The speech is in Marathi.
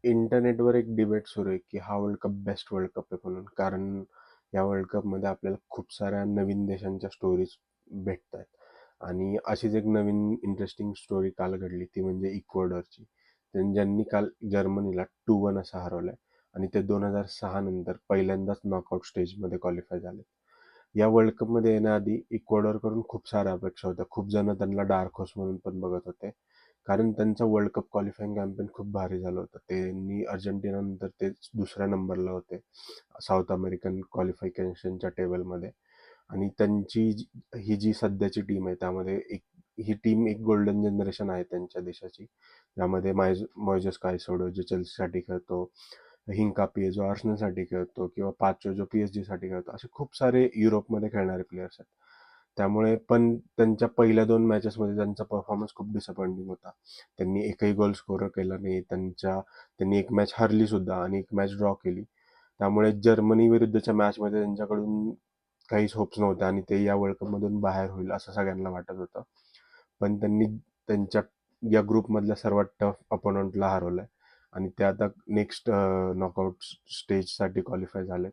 इंटरनेटवर एक डिबेट सुरू आहे, की हा world cup best world cup आहे म्हणून. कारण या वर्ल्ड कपमध्ये आपल्याला खूप साऱ्या नवीन देशांच्या स्टोरीज भेटतायत. आणि अशीच एक नवीन इंटरेस्टिंग स्टोरी काल घडली, ती म्हणजे इक्वाडॉरची. ज्यांनी काल जर्मनीला 2-1 असं हरवलंय आणि ते 2006 नंतर पहिल्यांदाच नॉकआउट स्टेजमध्ये क्वालिफाय झाले. या वर्ल्ड कपमध्ये येण्याआधी इक्वाडॉरकडून खूप साऱ्या अपेक्षा होत्या. खूप जण त्यांना डार्क हॉर्स म्हणून पण बघत होते. कारण त्यांचं वर्ल्ड कप क्वालिफाईंग कॅम्पेन खूप भारी झालं होतं. त्यांनी अर्जेंटिनानंतर ते दुसऱ्या नंबरला होते साऊथ अमेरिकन क्वालिफिकेशनच्या टेबलमध्ये. आणि ही जी सध्याची टीम आहे त्यामध्ये ही टीम एक गोल्डन जनरेशन आहे त्यांच्या देशाची. त्यामध्ये मॉयजेस कायसोडो जो चेल्सीसाठी खेळतो, हिंकापी जो आर्सेनलसाठी खेळतो, किंवा पाचो जो PSG साठी खेळतो, असे खूप सारे युरोपमध्ये खेळणारे प्लेयर्स आहेत. त्यामुळे पण त्यांच्या पहिल्या 2 मॅचेसमध्ये त्यांचा परफॉर्मन्स खूप डिसअपॉइंटिंग होता. त्यांनी एकही गोल स्कोर केला नाही. त्यांनी एक मॅच हरली सुद्धा आणि एक मॅच ड्रॉ केली. त्यामुळे जर्मनी विरुद्धच्या मॅचमध्ये त्यांच्याकडून काहीच होप्स नव्हत्या आणि ते या वर्ल्ड कपमधून बाहेर होईल असं सगळ्यांना वाटत होतं. पण त्यांनी त्यांच्या या ग्रुपमधल्या सर्वात टफ अपोनंटला हरवलंय आणि ते आता नेक्स्ट नॉकआउट स्टेजसाठी क्वालिफाय झाले.